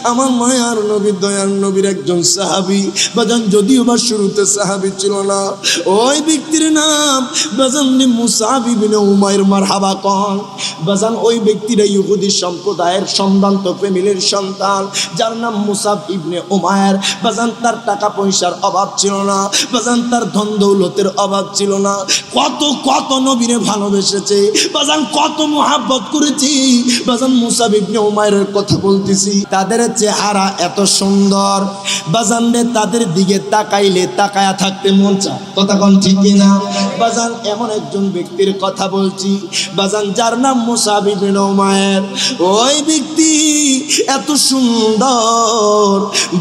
আমার মায়ার নবী দয়ার নবীর একজন সাহাবী বাজান, যদিও বা শুরুতে সাহাবী ছিল না। ওই ব্যক্তির নাম বাজান মুসাব ইবনে উমাইর। মারহাবা কোন বাজান। ওই ব্যক্তিরা ইহুদি সম্প্রদায়ের সম্ভ্রান্ত ফ্যামিলির সন্তান, যার নাম মুসাব ইবনে উমাইর। বাজান তার টাকা পয়সার অভাব ছিল না, বাজান তার ধন দৌলতের অভাব ছিল না। কত কত নবীরে ভালোবেসেছে বাজান, কত মুহাব্বত করেছি বাজান। মুসাব ইবনে উমাইরের কথা বলতেছি। তাদের চেহারা এত সুন্দর বাজান রে, তাদের দিকে তাকাইলে তাকায়া থাকতে মন চায়। কথা কোন ঠিক না বাজান? এমন একজন ব্যক্তির কথা বলছি বাজান, যার নাম মুসাব ইবনে উমাইর। ওই ব্যক্তি এত সুন্দর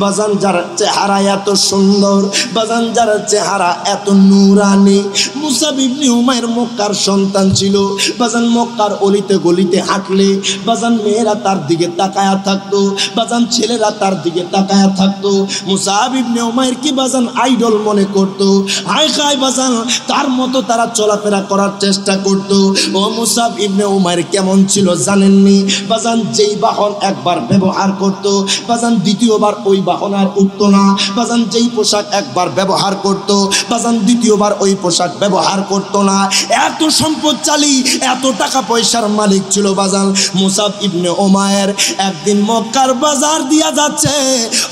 বাজান, যার চেহারা এত সুন্দর বাজান, যার চেহারা এত নূরানি। মুসাব ইবনে উমাইর মক্কার সন্তান ছিল বাজান। মক্কার অলিতে গলিতে হাঁটলে বাজান মেয়েরা তার দিকে তাকায়া থাকতো বাজান, ছেলেরা তার দিকে তাকায়া থাকতো। মুসাব ইবনে উমাইর কি বাজান আইডল মনে করতো। হায় খায় বাজান, তার মতো তারা চলাফেরা করার চেষ্টা করতো। ও মুসাব ইবনে উমাইর কেমন ছিল জানেননি বাজান? যেই বাহন একবার ব্যবহার করতো বাজান, দ্বিতীয়বার ওই বাহন আর উঠতো না বাজান। যেই পোশাক একবার ব্যবহার করতো বাজান, দ্বিতীয়বার ওই পোশাক ব্যবহার করতো না। এত সম্পদশালী, এত টাকা পয়সার মালিক ছিল বাজান মুসাব ইবনে উমাইর। একদিন মক্কার বাজার দিয়া যাচ্ছে,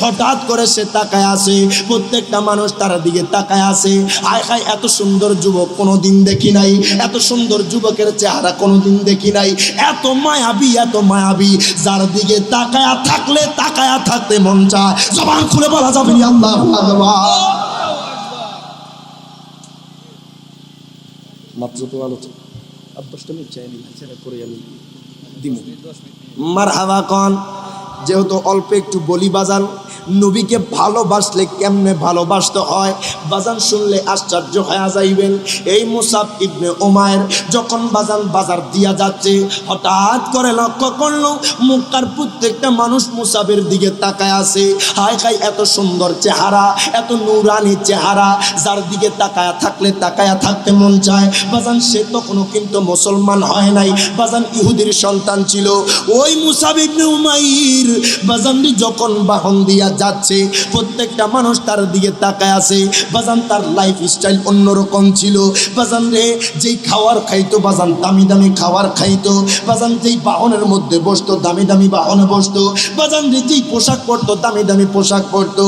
হঠাৎ করে সে তাকায় আসে। প্রত্যেকটা মানুষ তার দিকে তাকায় আসে। হায় হায়, এত সুন্দর যুবক কোনোদিন দেখি নাই, এত সুন্দর যুবকের চেহারা কোনোদিন দেখি নাই। এত মায়াবী, এত মায়াবী, যার দিকে তাকায়া থাকলে তাকায়া থাকতে মন চায়। জবান খুলে বলা যাবে না আল্লাহু আকবার। মাত্র তো আলোচনা 10 মিনিট চাইনি, সেটা করে আমি দিব। মারহাবা কোন। যেহেতু অল্প একটু বলি বাজান, নবীকে ভালোবাসলে কেমনে ভালোবাসতে হয় বাজান, শুনলে আশ্চর্য হয়ে যাইবেন। এই মুসাব ইবনে উমাইর যখন বাজান বাজার দিয়া যাচ্ছে, হঠাৎ করে লক্ষ্য করলো মক্কার প্রত্যেকটা মানুষ মুসাবের দিকে তাকায় আছে। হায় হায়, এত সুন্দর চেহারা, এত নূরানি চেহারা, যার দিকে তাকায়া থাকলে তাকায়া থাকতে মন চায় বাজান। সে তখনও কিন্তু মুসলমান হয় নাই বাজান, ইহুদির সন্তান ছিল। ওই মুসাব ইবনে উমাইর বাজান যখন বাহন দিয়া যাচ্ছে, প্রত্যেকটা মানুষ তার দিকে তাকায় আছে বাজান। তার লাইফ স্টাইল অন্যরকম ছিল বাজান রে। যেই খাওয়ার খাইতো বাজান, দামি দামি খাওয়ার খাইতো বাজান। যেই বাহনের মধ্যে বসতো, দামি দামি বাহনে বসতো বাজান রে। যেই পোশাক পরতো, দামি দামি পোশাক পরতো।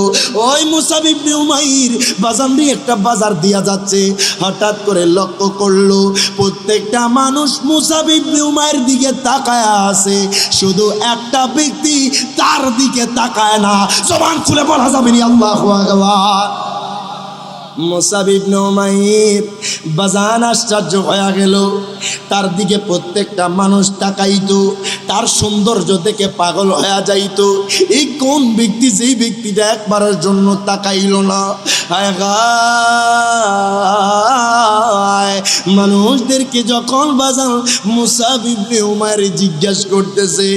ওই মুসাব ইবনে উমাইর বাজান রে একটা বাজার দিয়া যাচ্ছে, হঠাৎ করে লক্ষ্য করলো প্রত্যেকটা মানুষ মুসাব ইবনে উমাইর দিকে তাকায় আছে, শুধু একটা ব্যক্তি তার দিকে তাকায় না। জবান খুলে বলা যাবে না আল্লাহু আকবার। মুসাব ইবনে উমাইর বাজান আশ্চর্য হয়ে গেল। তার দিকে প্রত্যেকটা মানুষ তাকাইতো, তার সৌন্দর্য দেখে পাগল হয়ে যাইতো। এই কোন ব্যক্তি, যেই ব্যক্তিটা একবারের জন্য তাকাইল না। হায় হায়, মানুষদেরকে যখন বাজান মুসাব ইবনে উমাইর জিজ্ঞেস করতেছে,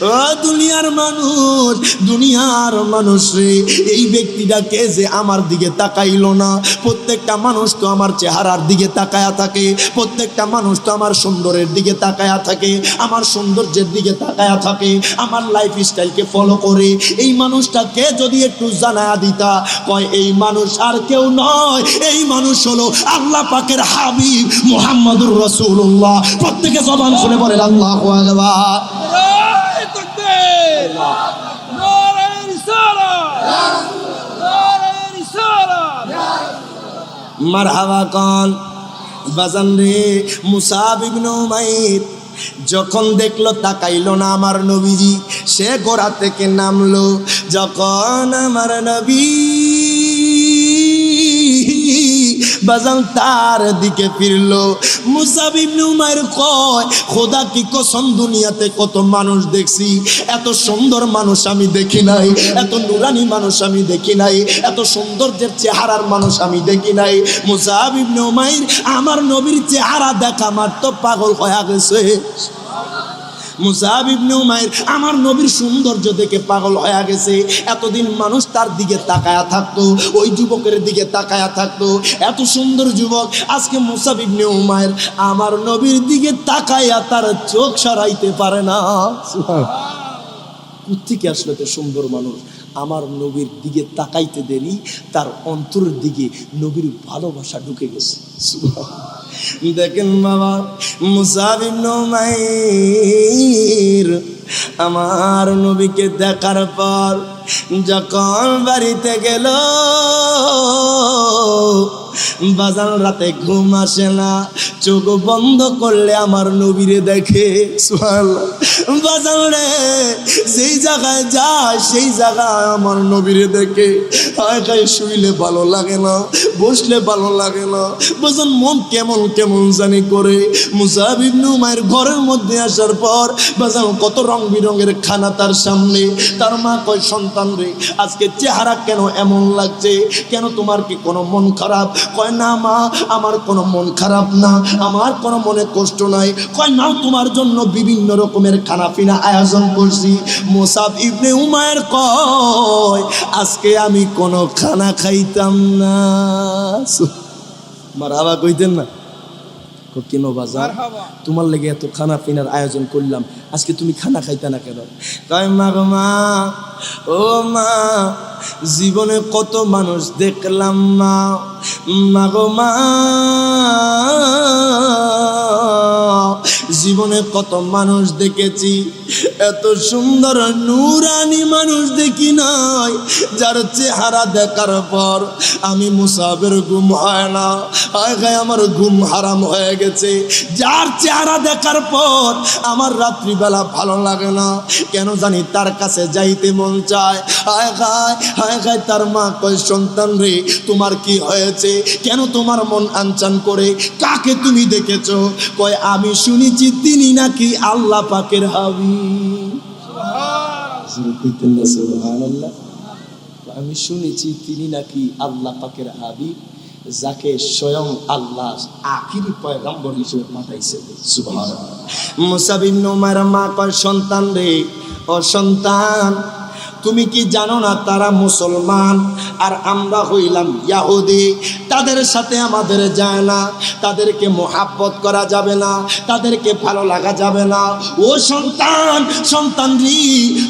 ও দুনিয়ার মানুষ, দুনিয়ার মানুষ রে, এই ব্যক্তিটা কে যে আমার দিকে তাকাইল না? প্রত্যেকটা মানুষ তো আমার চেহারার দিকে তাকায়া থাকে, প্রত্যেকটা মানুষ তো আমার সুন্দরের দিকে তাকায়া থাকে, আমার সৌন্দর্যের দিকে তাকায়া থাকে, আমার লাইফ স্টাইলকে ফলো করে। এই মানুষটাকে যদি একটু জানায়া দিতা, কয় এই মানুষ আর কেউ নয়, এই মানুষ হলো আল্লাহ পাকের হাবিব মুহাম্মদুর রাসূলুল্লাহ। প্রত্যেকে জবান খুলে বলেন আল্লাহু আকবার। নারে তাকবীর, নারে রিসালাত, নারে রিসালাত। মারহাবা কোন বাজান রে। মুসাব ইবনে উমাইর যখন দেখলো তাকাইলো না আমার নবীজি, সে ঘোড়া থেকে নামলো। যখন আমার নবী বাজান তার দিকে ফিরলো, মুসাব ইবনে উমাইর কয়, খোদা কি কসম, দুনিয়াতে কত মানুষ দেখছি, এত সুন্দর মানুষ আমি দেখি নাই, এত নুরানি মানুষ আমি দেখি নাই, এত সৌন্দর্যের চেহারার মানুষ আমি দেখি নাই। মুসাব ইবনে উমাইর আমার নবীর চেহারা দেখা মাত্র পাগল হয়ে গেছে। মুসাব ইবনে উমাইর আমার নবীর সৌন্দর্য দেখে পাগল হয়ে গেছে। এতদিন মানুষ তার দিকে তাকায়া থাকতো, ওই যুবকের দিকে তাকায়া থাকতো, এত সুন্দর যুবক। আজকে মুসাব ইবনে উমাইর আমার নবীর দিকে তাকায়া তার চোখ সরাইতে পারে না। কোত্থেকে আসলে তো সুন্দর মানুষ। আমার নবীর দিকে তাকাইতে দেরি, তার অন্তরের দিকে নবীর ভালোবাসা ঢুকে গেছে। দেখেন বাবা, মুসাব ইবনে উমাইর আমার নবীকে দেখার পর যখন বাড়িতে গেল, বাজান রাতে ঘুম আসে না, চোখ বন্ধ করলে আমার নবীরে দেখে। সুবহানাল্লাহ। বাজান রে, যেই জায়গায় যায় সেই জায়গায় আমার নবীরে দেখে। হায় শুইলে ভালো লাগে না, বসলে ভালো লাগে না, বাজান মন কেমন কেমন জানি করে। মুসাব ইবনে উমাইর ঘরের মধ্যে আসার পর বাজান কত রং বিরঙের খানা তার সামনে। তার মা কয়, সন্তান রে, আজকে চেহারা কেন এমন লাগছে, কেন তোমার কি কোনো মন খারাপ? কয় না মা, আমার কোনো মন খারাপ না, আমার কোনো মনে কষ্ট নাই। কয় না, তোমার জন্য বিভিন্ন রকমের খানা পিনা আয়োজন করছি। মুসাব ইবনে উমাইর কয়, আজকে আমি কোনো খানা খাইতাম না। মারহাবা কইতেন না? কেন বাজার, তোমার লেগে এত খানা পিনার আয়োজন করলাম, আজকে তুমি খানা খাইতে না কেন? কয় মা গো মা, ও মা, জীবনে কত মানুষ দেখলাম মা, মা গো মা, জীবনে কত মানুষ দেখেছি, এত সুন্দর নূরানি মানুষ দেখি নাই, যার চেহারা দেখার পর আমি মুসাবের ঘুম হয় না। আয় আমার ঘুম হারাম হয়ে গেছে। যার চেহারা দেখার পর আমার রাত্রিবেলা ভালো লাগে না, কেন জানি তার কাছে যাইতে মন চায়। হায় খায় তার মা কয়, সন্তান রে, তোমার কি হয়েছে, কেন তোমার মন আনচান করে, কাকে তুমি দেখেছো? কয়, আমি শুনেছি তিনি নাকি আল্লাহ পাকের হাবিব। সুবহানাল্লাহ। আমি শুনেছি তিনি নাকি আল্লাহ পাকের হাবিব, যাকে স্বয়ং আল্লাহ আখিরি পয়গম্বর হিসেবে পাঠাইছে। সুবহানাল্লাহ। মুসাব ইবনে উমাইর মা কয়, সন্তান রে, ও সন্তান, তুমি কি জানো না তারা মুসলমান আর আমরা হইলাম ইহুদি? তাদের সাথে আমাদের যায় না, তাদেরকে মোহাব্বত করা যাবে না, তাদেরকে ভালো লাগা যাবে না। ও সন্তান রে,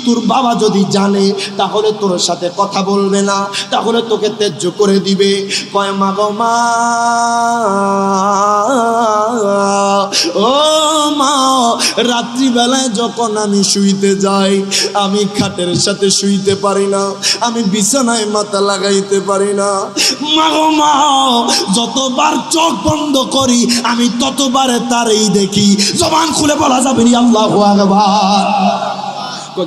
তোর বাবা যদি জানে তাহলে তোর সাথে কথা বলবে না, তাহলে তোকে ত্যায্য করে দিবে। কয় মা গো মা, ও মা, রাত্রিবেলায় যখন আমি শুইতে যাই, আমি খাটের সাথে শুইতে পারি না, আমি বিছানায় মাথা লাগাইতে পারি না। মা গো মা, যতবার চোখ বন্ধ করি আমি ততবারে তারই দেখি। জবান খুলে বলা যাবে না আল্লাহু আকবার।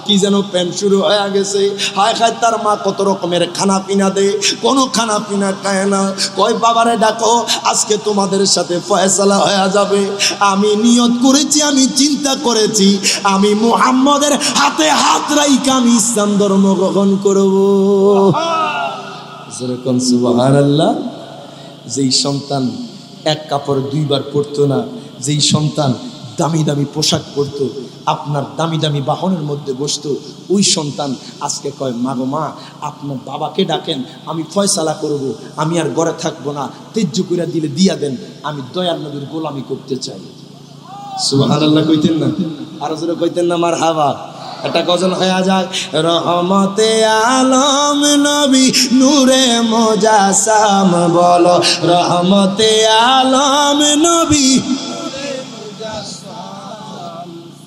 কি যেন প্রেম শুরু হয়ে গেছে। হায় খায় তার মা কত রকমের খানা পিনা দেয়, কোনো খানা পিনা খায় না। কয়, বাবারে ডাকো, আজকে তোমাদের সাথে ফয়সালা হয়ে যাবে। আমি নিয়ত করেছি, আমি চিন্তা করেছি, আমি মুহাম্মদের হাতে হাত রাইখা আমি ইসলাম ধর্ম গ্রহণ করব। যেরকম সুবহানাল্লাহ। যেই সন্তান এক কাপড় দুইবার পরতো না, যেই সন্তান দামি দামি পোশাক পরতো, আপনার দামি দামি বাহনের মধ্যে বসতো, ওই সন্তান আজকে কয়, মা গো মা, আপনার বাবাকে ডাকেন, আমি ফয়সালা করব, আমি আর ঘরে থাকবো না, ত্যায্য করে দিলে দিয়া দেন, আমি দয়াল নবীর গোলামি করতে চাই। সুবহানাল্লাহ কইতেন না? আরো জোরে কইতেন না মারহাবা? একটা গজল হয়ে যায়, রহমতে আলম নবী নূরে মুজাসসাম, বলো রহমতে আলম নবী,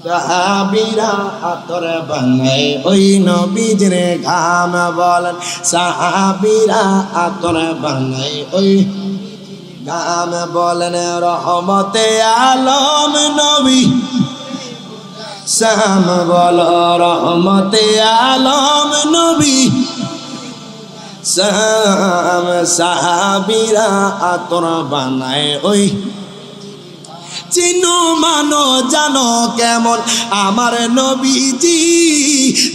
সাহাবীরা আতর বানায় ওই নবীজির ঘাম, বলেন সাহাবীরা আতর বানায় ওই ঘাম, বলেন রহমতে আলম নবী সাম, বলো রহমতে আলম নবী সাম, সাহাবীরা আতর বানায় ওই। চিনো মানো জানো কেমন আমার নবীজি,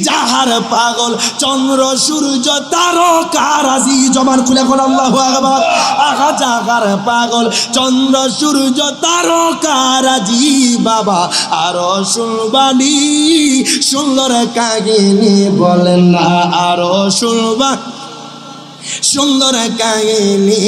যাহার পাগল চন্দ্র সূর্য তারকারাজি। জবান খুলে কোন আল্লাহু আকবার। আহা, যাহার পাগল চন্দ্র সূর্য তারকারাজি, বাবা আরো শুনবানি সুন্দর কাহিনী, বলেন না আরো শুনবা সুন্দর কাহিনী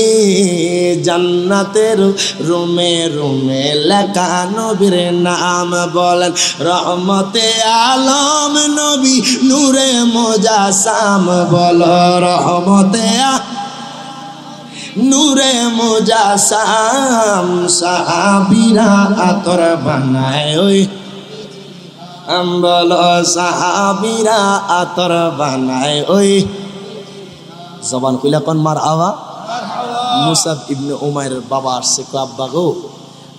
জান্নাতের রুমে রুমে লেখা নবীর নাম বলেন রহমতে আলম নবী নূরে মুজাসসাম বলো রহমতে নূরে মুজাসসাম সাহাবীরা আতর বানায় ওই বলো সাহাবীরা আতর বানায় ওই জবান খুলে কোন মারহাবা মুসাব ইবনে উমাইরের বাবা আসছে আব্বা গো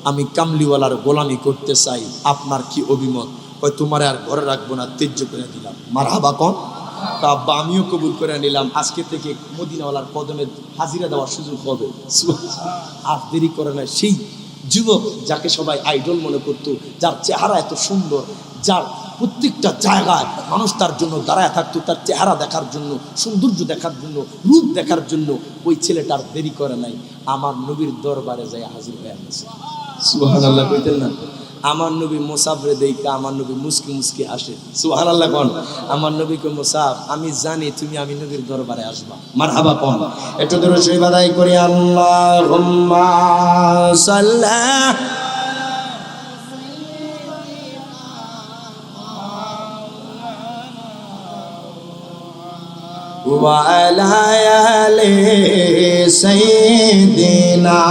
আমি কামলিওয়ালার গোলামি করতে চাই আপনার কি অভিমত কই তোমারে আর ঘরে রাখবো না ত্যায্য করে দিলাম মারহাবা কোন তা আব্বা আমিও কবুল করে নিলাম আজকে থেকে মদিনাওয়ালার কদমে হাজিরা দেওয়ার সুযোগ হবে আর দেরি করে না সেই যুবক যাকে সবাই আইডল মনে করতো যার চেহারা এত সুন্দর যার প্রত্যেকটা জায়গায় মানুষ তার জন্য দাঁড়ায় থাকতো তার চেহারা দেখার জন্য সৌন্দর্য দেখার জন্য রূপ দেখার জন্য ওই ছেলেটার দেরি করে নাই আমার নবীর দরবারে যাই হাজির হয়ে গেছে সুবহানাল্লাহ কইতেন না আমার নবী মুসাফরে দেইকা আমার নবী মুস্কি মুস্কি হাসে সুবহানাল্লাহ কোন আমার নবী কো মুসাফ আমি জানি তুমি আমি নবীর দরবারে আসবা মারহাবা কোন একটু দরুদ শরীফ আদায় করি আল্লাহুম্মা সাল্লি وعلى آل سيدنا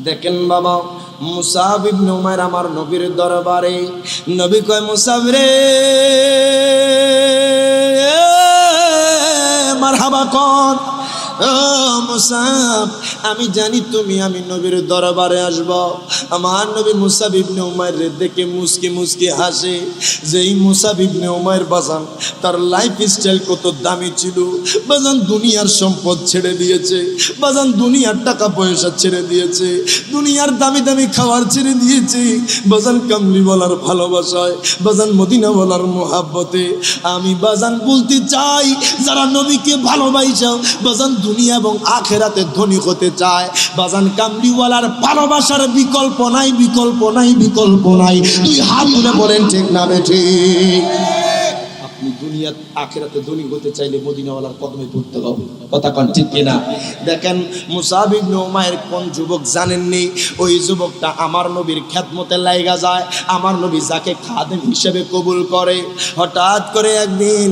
দেখেন বাবা মুসাব ইবনে উমাইর আমার নবীর দরবারে নবী কয় মুসাব রে মারহাবা কোন ও মুসাব আমি জানি তুমি আমি নবীর দরবারে আসব আমার নবী মুসাব ইবনে উমাইর দেখে মুস্কি মুস্কি হাসে যেই মুসাব ইবনে উমাইর বাজান তার লাইফ স্টাইল কত দামি ছিল বাজান দুনিয়ার সম্পদ ছেড়ে দিয়েছে বাজান দুনিয়ার টাকা পয়সা ছেড়ে দিয়েছে দুনিয়ার দামি দামি খাবার ছেড়ে দিয়েছে বাজান কামলিওয়ালার ভালোবাসায় বাজান মদিনাওয়ালার মোহাব্বতে আমি বাজান বলতে চাই যারা নবীকে ভালোবাসা বাজান দুনিয়া এবং আখেরাতে ধনী হতে চায় বাজান কামলিওয়ালার ভালোবাসার বিকল্প নাই বিকল্প নাই বিকল্প নাই তুই হাত তুলে বলেন ঠিক না ঠিক আপনি দুনিয়া আখেরাতে ধনী হতে চাইলে মদিনাওয়ালার কদমে পড়তে হবে কথা কোন ঠিক কিনা দেখেন মুসাব ইবনে উমাইর কোন যুবক জানেননি ওই যুবকটা আমার নবীর খেদমতে লাইগা যায় আমার নবী যাকে খাদেম হিসেবে কবুল করে হঠাৎ করে একদিন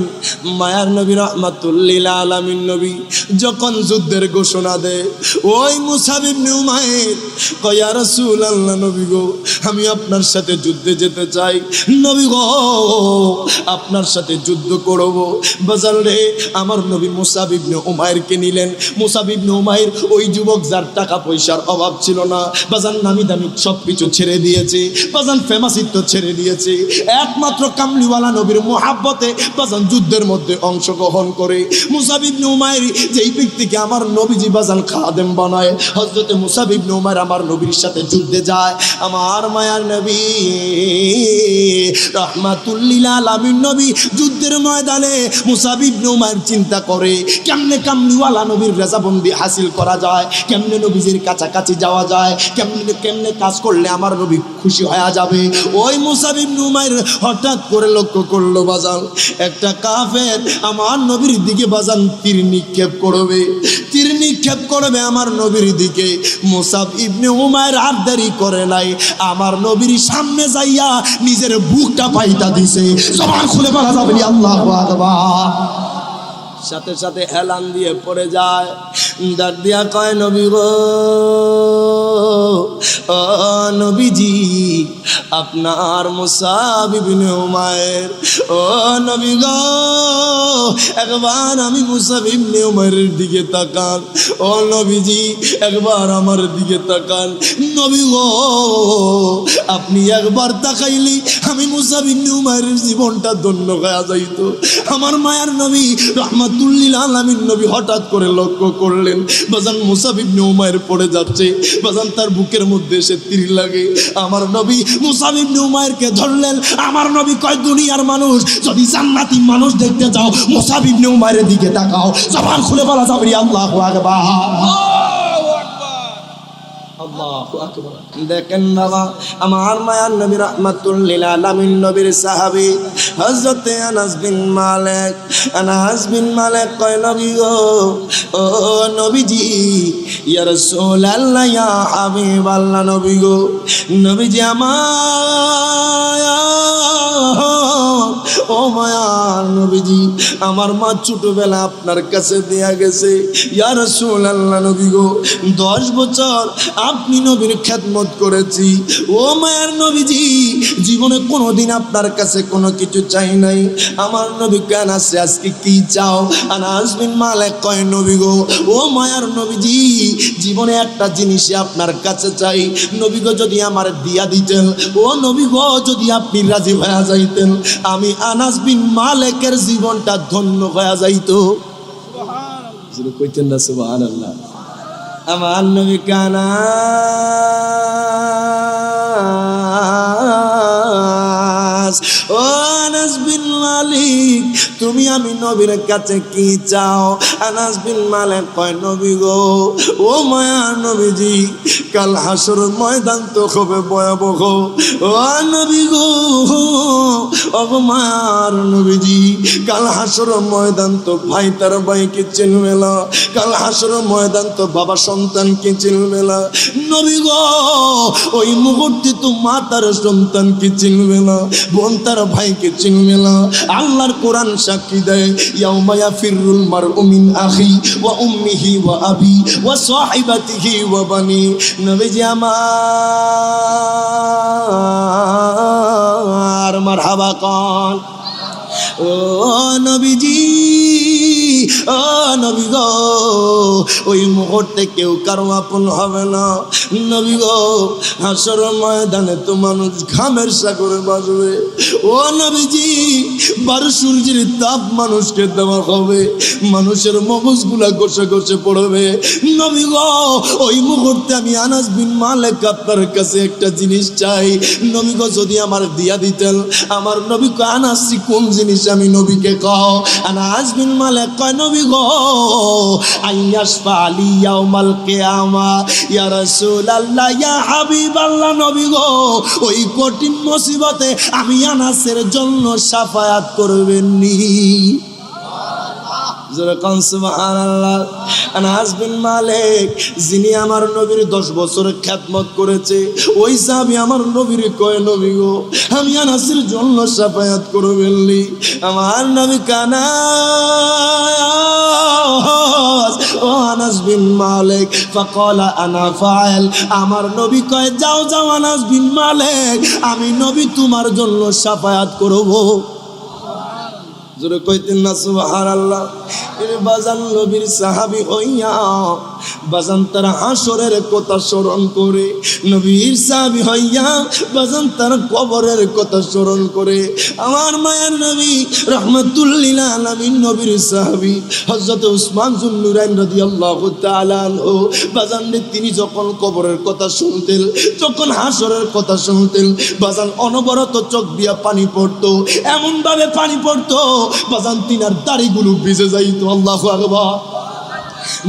মায়ার নবী রাহমাতুল লিল আলামিন নবী যখন যুদ্ধের ঘোষণা দেয় ওই মুসাব ইবনে উমাইর কয় ইয়া রাসূলুল্লাহ নবী গো আমি আপনার সাথে যুদ্ধে যেতে চাই নবী গো আপনার সাথে যুদ্ধ করব বাজার রে আমার নবী মুসাব ইবনে উমাইরকে নিলেন মুসাব ইবনে উমাইর ওই যুবক যার টাকা পয়সার অভাব ছিল না বাজান নামি দামি সবকিছু ছেড়ে দিয়েছে বাজান ফেমাসিত্ব ছেড়ে দিয়েছে একমাত্র কামলিওয়ালা নবীর মোহাব্বতে বাজান যুদ্ধের মধ্যে অংশগ্রহণ করে মুসাব ইবনে উমাইর যেই ব্যক্তিকে আমার নবীজি বাজান খাদেম বানায় হযরতে মুসাব ইবনে উমাইর আমার নবীর সাথে যুদ্ধে যায় আমার মায়ার নবী রাহমাতুল লিল আলামিন নবী যুদ্ধের ময়দানে মুসাব ইবনে উমাইর চিন্তা করে কেমনে কামলিওয়ালা নবীর রেজাবন্দি হাসিল করা যায় কেমনে নবীজির কাছাকাছি যাওয়া যায় কেমনে কেমনে কাজ করলে আমার নবী খুশি হয়ে যাবে ওই মুসাব ইবনে উমাইর হঠাৎ করে লক্ষ্য করলো বাজান একটা কাফের আমার নবীর দিকে বাজান তীর নিক্ষেপ করবে আমার নবীর দিকে মুসাব ইবনে উমাইর আর দেরি করে নাই আমার নবীর সামনে যাইয়া নিজের বুকটা পাইতা দিছে জবান খুলে বলা যাবে আল্লাহু আকবার সাথে সাথে হেলান দিয়ে পড়ে যায় ডাক দিয়া কয় নবী গো ও নবীজি আপনার মুসাব ইবনে উমাইর ও নবী গো একবার আমি মুসাব ইবনে উমাইরের দিকে তাকান ও নবীজি একবার আমার দিকে তাকান নবী গো আপনি একবার তাকাইলি আমি মুসাব ইবনে উমাইরের জীবনটা ধন্য হয়ে যাইতো আমার মায়ার নবী রাহমাতুল লিল আলামিন নবী হঠাৎ করে লক্ষ্য করলেন বাজান মুসাব ইবনে উমাইর পড়ে যাচ্ছে বাজান তার বুকের মধ্যে এসে তীর লাগে আমার নবী মুসাব ইবনে উমাইরকে ধরলেন আমার নবী কয় দুনিয়ার মানুষ যদি জান্নাতি মানুষ দেখতে চাও মুসাব ইবনে উমাইরের দিকে তাকাও জবান খুলে বলা যাবে আল্লাহু আকবার আল্লাহু আকবার। দেখেন বাবা, আমার মায়ার নবী রাহমাতুল লিল আলামিন নবীর সাহাবী হযরত আনাস বিন মালিক। আনাস বিন মালিক কয়, নবী গো, ও নবীজি, ইয়া রাসূলুল্লাহ, ইয়া হাবিবাল্লাহ, নবী গো, নবীজি আমার, ও মায়ার নবীজি, আমার মা ছোটবেলা আপনার কাছে দেয়া গেছে। ইয়া রাসূলুল্লাহ, নবী গো, 10 বছর আপনি নবীর খেদমত করেছি। ও মায়ার নবীজি, জীবনে কোনোদিন আপনার কাছে কোনো কিছু চাই নাই। আমার নবী কেন আছে, আজকে কি চাও? আনাস বিন মালিক কয়, নবী গো, ও মায়ার নবীজি, জীবনে একটা জিনিসই আপনার কাছে চাই। নবী গো, যদি আমার দিয়া দিতেন, ও নবী গো, যদি আপনি রাজি হয়ে যাইতেন, আমি আনাস বিন মালিকের জীবনটা ধন্য হয়ে যাইতো। সুবহানাল্লাহ, কইতেন না সুবহানাল্লাহ। আমার নবী কানা ও আনাস বিন মালিক, তুমি আমি নবীর কাছে কি চাও? আনাস বিন মালিক কয়, নবী গো, ও মায়ার নবীজি, কাল হাসর ময়দান তো হবে ভয়াবহ। ও নবী গো, ও মায়ার নবীজি, কাল হাসর ময়দান তো ভাই তার ভাইকে চিনবে না, কাল হাসর ময়দান তো বাবা সন্তানকে চিনবে না। নবী গো, ওই মুহূর্তে তো মা তার সন্তানকে চিনবে না, বোন তার ভাইকে চিনবে না। আল্লাহর কোরআন সাক্ষী দেয়, ইয়াউমা ইয়াফিরুল মারউ মিন আখি ওয়া উম্মিহি ওয়া আবি ওয়া সাহিবাতিহি ওয়া বানি। নবীজি আমার মারহাবা কন। ও নবীজি, ও নবী গো, ওই মুহূর্তে কেউ কারো আপন হবে না। নবী গো, হাসর ময়দানে তো মানুষ ঘামের সাগরে বাজবে। ও নবীজি, 12 সূর্যের তাপ মানুষকে দেওয়া হবে, মানুষের মগজগুলা ঘষে ঘষে পড়বে। নবী গো, ওই মুহূর্তে আমি আনাস বিন মালিক আপনার কাছে একটা জিনিস চাই। নবী গো, যদি আমার দিয়া দিতেন। আমার নবী কয়, আনাস কোন জিনিস আমি নবীকে কও? আনাস বিন মালিক কয়, নবী গো, আইয়াশফা আলী ইয়াউমাল কিয়ামা, ইয়া রাসূলুল্লাহ, ইয়া হাবিবাল্লাহ, নবী গো, ওই কঠিন মুসিবতে আমি আনাসের জন্য শাফায়াত করবেন নি। সুবহানাল্লাহ। আনাস বিন মালিক, যিনি আমার নবীর 10 বছর খেদমত করেছে, ওই সাহাবী আমার নবীর কয়, নবী গো, আমি আনাসের জন্য শাফায়াত করবেন নি। আমার নবী কানা ও আনাস বিন মালিক, ফাকালা আনা ফাইল। আমার নবী কয়, যাও যাও আনাস বিন মালিক, আমি নবী তোমার জন্য শাফায়াত করব। জোরে কইতেন না সুবহানাল্লাহ। এর বাজান নবীর সাহাবী হইয়া বাজান তার হাসরের কথা স্মরণ করে, নবীর সাহাবী হইয়া বাজান তার কবরের কথা স্মরণ করে। আমার মায়ের নবী রাহমাতুল লিল আলামিন নবীর সাহাবী হযরত উসমান যুন নুরাইন রাদিয়াল্লাহু তাআলা আনহু, বাজান তিনি যখন কবরের কথা শুনতেন, যখন হাসরের কথা শুনতেন, বাজান অনবরত চোখ দিয়া পানি পড়তো, এমন ভাবে পানি পড়তো বাজান তিনার দাড়িগুলো ভিজে যাইতো। আল্লাহু আকবার।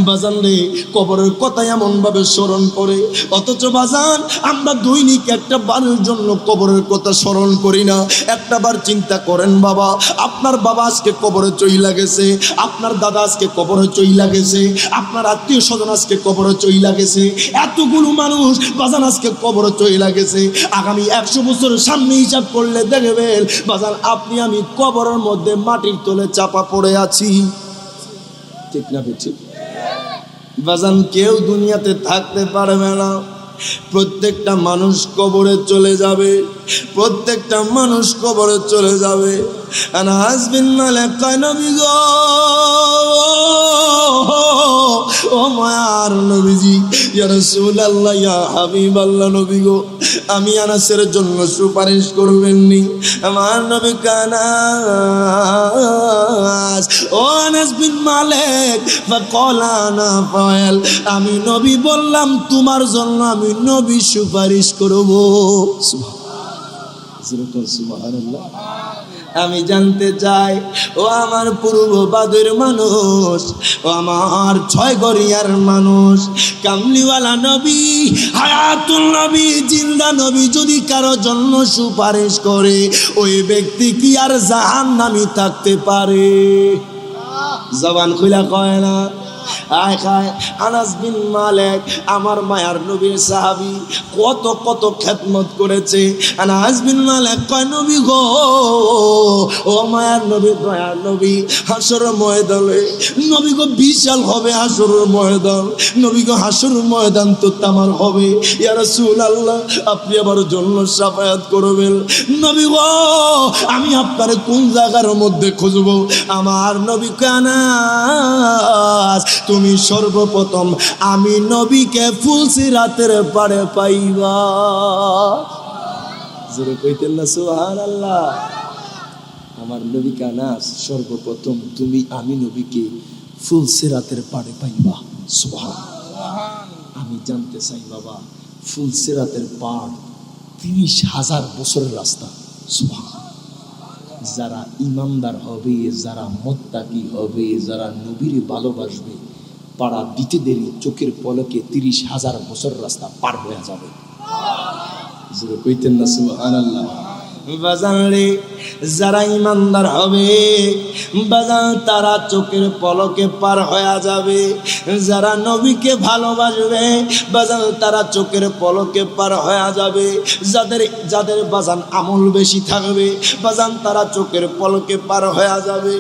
বাজান রে, কবরের কথা এমন ভাবে স্মরণ করে, অথচ বাজান আমরা দৈনিক একটা বারের জন্য কবরের কথা স্মরণ করি না। একটা বার চিন্তা করেন বাবা, আপনার বাবা আজকে কবরে চইলা গেছে, আপনার দাদা আজকে কবরে চইলা গেছে, আপনার আত্মীয় স্বজন আজকে কবরে চইলা গেছে, এতগুলো মানুষ বাজান আজকে কবরে চইলা গেছে। আগামী 100 বছরের সামনে হিসাব করলে দেখবেন বাজান আপনি আমি কবরের মধ্যে মাটির তলে চাপা পড়ে আছি। ঠিক না ঠিক? বাজান কেউ দুনিয়াতে থাকতে পারবে না, প্রত্যেকটা মানুষ কবরে চলে যাবে, প্রত্যেকটা মানুষ কবরে চলে যাবে। আনাস বিন মালিক কয়, নবী গো, ও মায়ার নবীজি, ইয়া রাসূলুল্লাহ, ইয়া হাবিবাল্লাহ, নবী গো, আমি আনাসের জন্য সুপারিশ করবেন নি? আমার নবী কানাস ও আনাস বিন মালিক, ফাকালা আনা ফাইল, আমি নবী বললাম তোমার জন্য আমি নবী সুপারিশ করব। সুবহানাল্লাহ। আমি জানতে চাই, ও আমার পূর্ববাদের মানুষ, ও আমার ছয় গড়িয়ার মানুষ, কামলিওয়ালা নবী, হায়াতুল নবী, জিন্দা নবী যদি কারো জন্য সুপারিশ করে, ওই ব্যক্তি কি আর জাহান্নামী থাকতে পারে? জবান খুলা কয় না? আয় খায়। আনাস বিন মালিক আমার মায়ার নবীর সাহাবী, কত কত খেদমত করেছে। আনাস বিন মালিক কয়, নবী গো, ও মায়ার নবী, দয়ার নবী, হাসর ময়দানে নবী গো বিশাল হবে হাসর ময়দান। নবী গো হাসর ময়দান তো তামার হবে। ইয়া রাসূলুল্লাহ, আপনি আমার জন্য শাফায়াত করবেন। নবী গো, আমি আপনার কোন জায়গার মধ্যে খুঁজবো? আমার নবী কানাস, তুমি সর্বপ্রথম আমি নবীকে ফুলসিরাতের পাড়ে পাইবা। জোরে কইতেন না সুবহানাল্লাহ? আমার নবী কানাস, সর্বপ্রথম তুমি আমি নবীকে ফুলসিরাতের পাড়ে পাইবা। সুবহানাল্লাহ। আমি জানতে চাই বাবা, ফুলসিরাতের পাড় 30,000 বছরের রাস্তা। সুবহানাল্লাহ। যারা ইমানদার হবে, যারা মুত্তাকি হবে, যারা নবীর ভালোবাসবে, পাড়া দিতে দেরি চোখের পলকে 30,000 বছর রাস্তা পার হয়ে যাবে। জোরে কইতেন না সুবহানাল্লাহ? বাজান রে, যারা ইমানদার হবে বাজান, তারা চোখের পলকে পার হয়ে যাবে। যারা নবীকে ভালোবাসবে বাজান, তারা চোখের পলকে পার হয়ে যাবে। যাদের বাজান আমল বেশি থাকবে বাজান, তারা চোখের পলকে পার হয়ে যাবে।